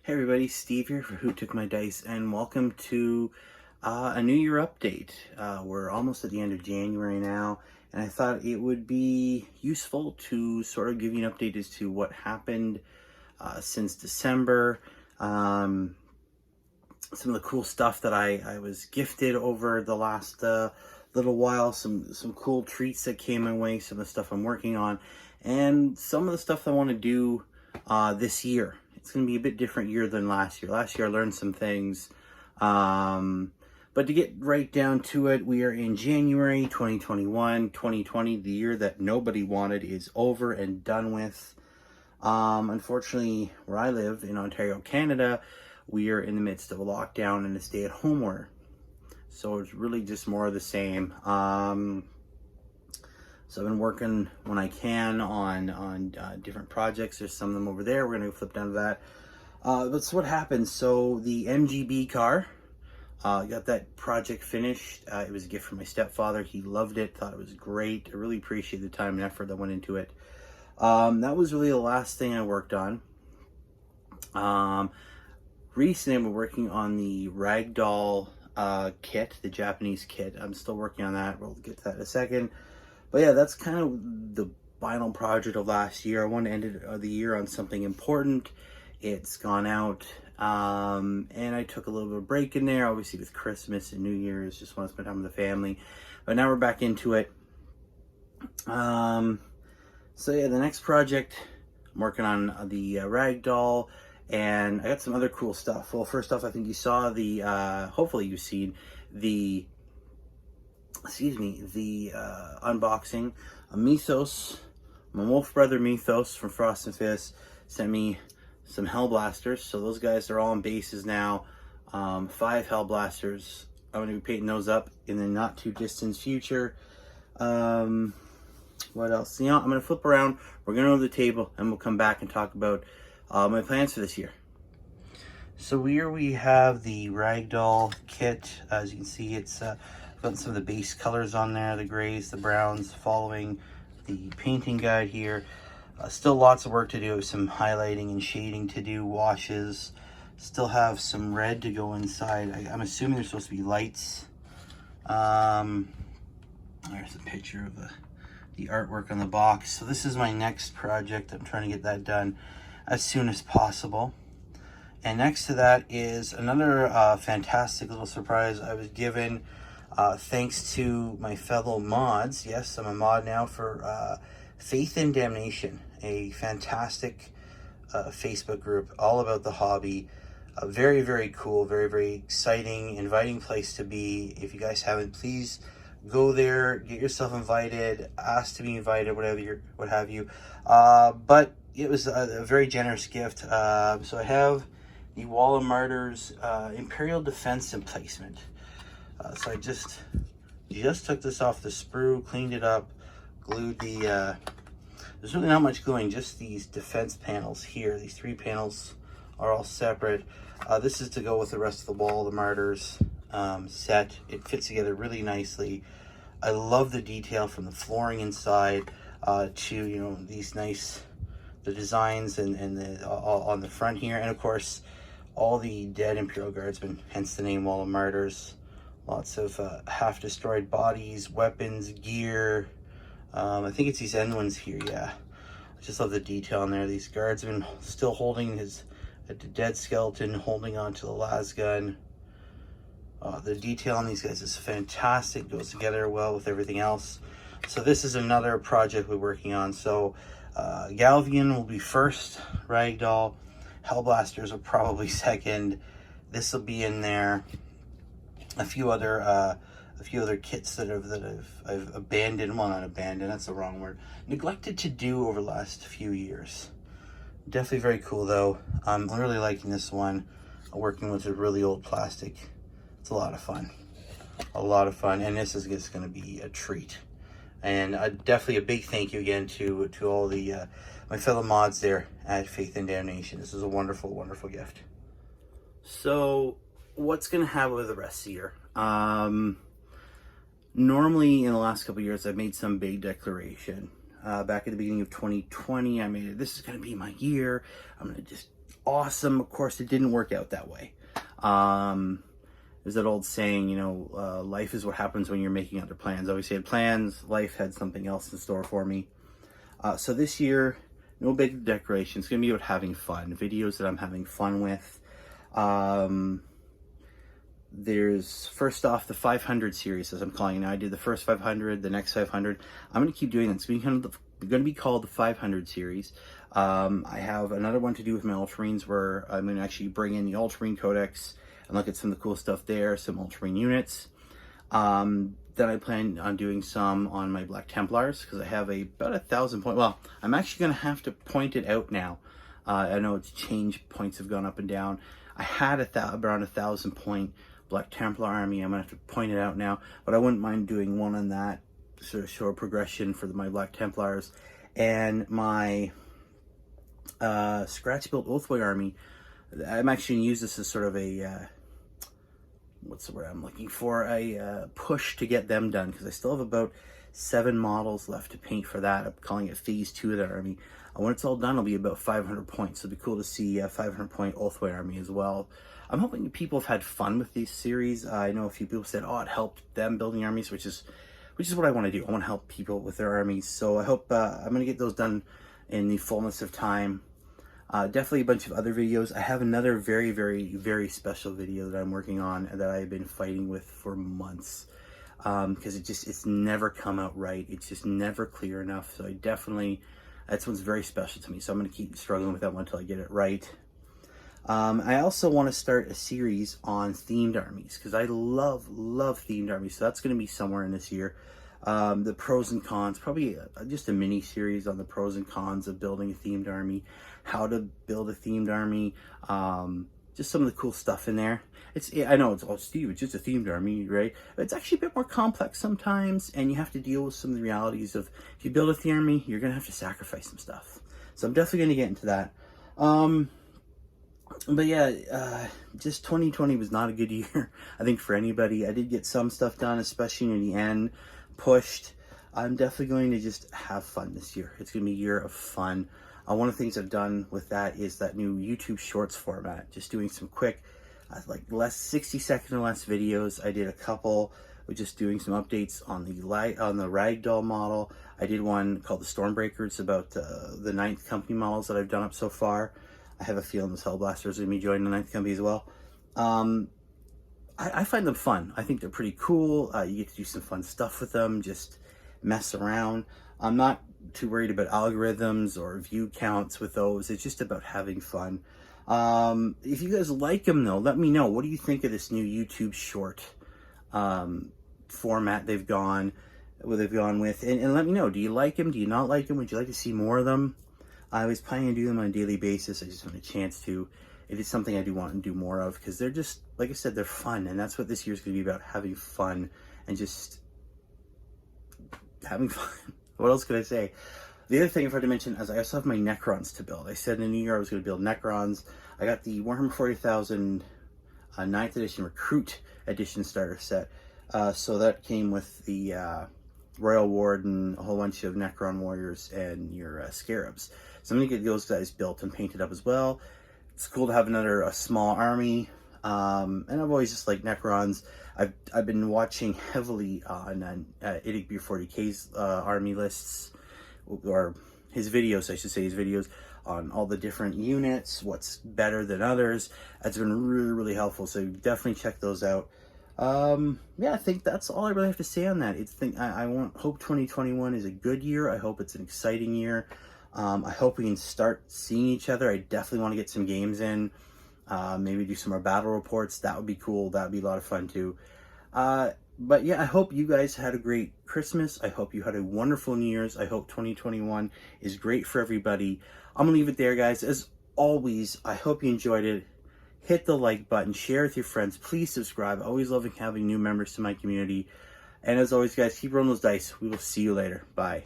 Hey everybody, Steve here for Who Took My Dice, and welcome to a New Year update. We're almost at the end of January now, and I thought it would be useful to sort of give you an update as to what happened since December. Some of the cool stuff that I was gifted over the last little while, some cool treats that came my way, some of the stuff I'm working on, and some of the stuff that I want to do this year. It's going to be a bit different year than last year. Last year I learned some things. But to get right down to it, we are in January 2021. 2020, the year that nobody wanted, is over and done with. Unfortunately, where I live in Ontario, Canada, we are in the midst of a lockdown and a stay-at-home order. So it's really just more of the same. So I've been working when I can on different projects. There's some of them over there. We're going to flip down to that. That's what happened. So the MGB car, got that project finished. It was a gift from my stepfather. He loved it, thought it was great. I really appreciate the time and effort that went into it. That was really the last thing I worked on. Recently I've been working on the Ragdoll kit, the Japanese kit. I'm still working on that. We'll get to that in a second. But yeah, that's kind of the final project of last year. I wanted to end the year on something important. It's gone out, and I took a little bit of a break in there, obviously with Christmas and New Year's, just want to spend time with the family. But now we're back into it. So yeah, the next project, I'm working on the Ragdoll, and I got some other cool stuff. Well, first off, I think you saw the, hopefully you've seen the unboxing. Mythos, my wolf brother Mythos from Frost and Fist sent me some Hellblasters. So those guys are all on bases now. 5 Hellblasters. I'm going to be painting those up in the not too distant future. What else? I'm going to flip around. We're going to go to the table and we'll come back and talk about my plans for this year. So here we have the Ragdoll kit. As you can see, it's got some of the base colors on there, the grays, the browns, following the painting guide here. Still lots of work to do, some highlighting and shading to do, washes. Still have some red to go inside. I'm assuming there's supposed to be lights. There's a picture of the artwork on the box. So this is my next project. I'm trying to get that done as soon as possible. And next to that is another fantastic little surprise I was given thanks to my fellow mods. Yes, I'm a mod now for Faith and Damnation, a fantastic Facebook group all about the hobby. Very, very cool, very, very exciting, inviting place to be. If you guys haven't, please go there, get yourself invited, ask to be invited, what have you. But it was a very generous gift. So I have the Wall of Martyrs Imperial Defense Emplacement. So I just took this off the sprue, cleaned it up, glued the, there's really not much gluing, just these defense panels here. These 3 panels are all separate. This is to go with the rest of the Wall of the Martyrs set. It fits together really nicely. I love the detail from the flooring inside to, these nice, the designs and the on the front here. And of course, all the dead Imperial Guardsmen, hence the name Wall of Martyrs. Lots of half-destroyed bodies, weapons, gear. I think it's these end ones here, yeah. I just love the detail in there. These guardsmen still holding a dead skeleton, holding on to the lasgun. The detail on these guys is fantastic. Goes together well with everything else. So this is another project we're working on. So Galvian will be first, Ragdoll. Hellblasters are probably second. This will be in there. A few other kits that I've abandoned. Well, not abandoned, that's the wrong word. Neglected to do over the last few years. Definitely very cool though. I'm really liking this one. Working with a really old plastic. It's a lot of fun. A lot of fun, and this is just going to be a treat. And definitely a big thank you again to all the my fellow mods there at Faith and Damnation. This is a wonderful, wonderful gift. So what's going to happen with the rest of the year? Normally in the last couple of years, I've made some big declaration. Back at the beginning of 2020, I made it, this is going to be my year. I'm going to just awesome. Of course, it didn't work out that way. There's that old saying, you know, life is what happens when you're making other plans. I always had plans, life had something else in store for me. So this year, no big decorations. It's going to be about having fun. Videos that I'm having fun with. There's, first off, the 500 series, as I'm calling it now. I did the first 500, the next 500. I'm going to keep doing that. It's going to be called the 500 series. I have another one to do with my Ultramarines where I'm going to actually bring in the Ultramarine Codex and look at some of the cool stuff there, some Ultramarine units. Then I plan on doing some on my Black Templars because I have about 1,000 point. Well, I'm actually going to have to point it out now. I know it's changed, points have gone up and down. I had around 1,000 point Black Templar army. I'm going to have to point it out now, but I wouldn't mind doing one on that, sort of show a progression for my Black Templars. And my scratch built Oathway army, I'm actually going to use this as sort of a, what's the word I'm looking for, a push to get them done, because I still have about 7 models left to paint for that. I'm calling it phase 2 of that army. When it's all done, it'll be about 500 points, so it'll be cool to see a 500 point Oathway army as well. I'm hoping people have had fun with these series. I know a few people said, oh, it helped them building armies, which is what I want to do. I want to help people with their armies, so I hope I'm going to get those done in the fullness of time. Definitely a bunch of other videos. I have another very, very, very special video that I'm working on that I've been fighting with for months, because it's never come out right. It's just never clear enough. So that's one's very special to me. So I'm going to keep struggling with that one until I get it right. I also want to start a series on themed armies because I love themed armies. So that's going to be somewhere in this year. The pros and cons, probably just a mini series on the pros and cons of building a themed army, how to build a themed army, just some of the cool stuff in there. I know it's, oh, Steve, it's just a themed army, right? But it's actually a bit more complex sometimes, and you have to deal with some of the realities of, if you build a themed army, you're going to have to sacrifice some stuff. So I'm definitely going to get into that. But yeah, just 2020 was not a good year, I think, for anybody. I did get some stuff done, especially near the end, pushed. I'm definitely going to just have fun this year. It's going to be a year of fun. One of the things I've done with that is that new YouTube Shorts format, just doing some quick, like 60-second or less videos. I did a couple with just doing some updates on the Ragdoll model. I did one called the Stormbreakers about the 9th company models that I've done up so far. I have a feeling the Hellblasters are going to be joining the 9th company as well. I find them fun. I think they're pretty cool. You get to do some fun stuff with them, just mess around. I'm not too worried about algorithms or view counts with those. It's just about having fun. If you guys like them, though, let me know. What do you think of this new YouTube short format they've gone with? And let me know. Do you like them? Do you not like them? Would you like to see more of them? I was planning on doing them on a daily basis. I just haven't had a chance to. It is something I do want to do more of because they're just, like I said, they're fun. And that's what this year's going to be about, having fun and just having fun. What else could I say? The other thing I forgot to mention is I also have my Necrons to build. I said in the new year I was going to build Necrons. I got the Warhammer 40,000 9th edition Recruit edition starter set. So that came with the Royal Warden, a whole bunch of Necron warriors, and your Scarabs. So I'm going to get those guys built and painted up as well. It's cool to have a small army. And I've always just liked Necrons. I've been watching heavily on Idic Beer 40K's army lists, or his videos, I should say, his videos on all the different units, what's better than others. That's been really, really helpful. So definitely check those out. Yeah, I think that's all I really have to say on that. I hope 2021 is a good year. I hope it's an exciting year. I hope we can start seeing each other. I definitely want to get some games in. Maybe do some more battle reports. That would be cool. That would be a lot of fun too. But yeah, I hope you guys had a great Christmas. I hope you had a wonderful New Year's. I hope 2021 is great for everybody. I'm gonna leave it there, guys. As always, I hope you enjoyed it. Hit the like button, share with your friends. Please subscribe. I always love having new members to my community. And as always, guys, keep rolling those dice. We will see you later. Bye.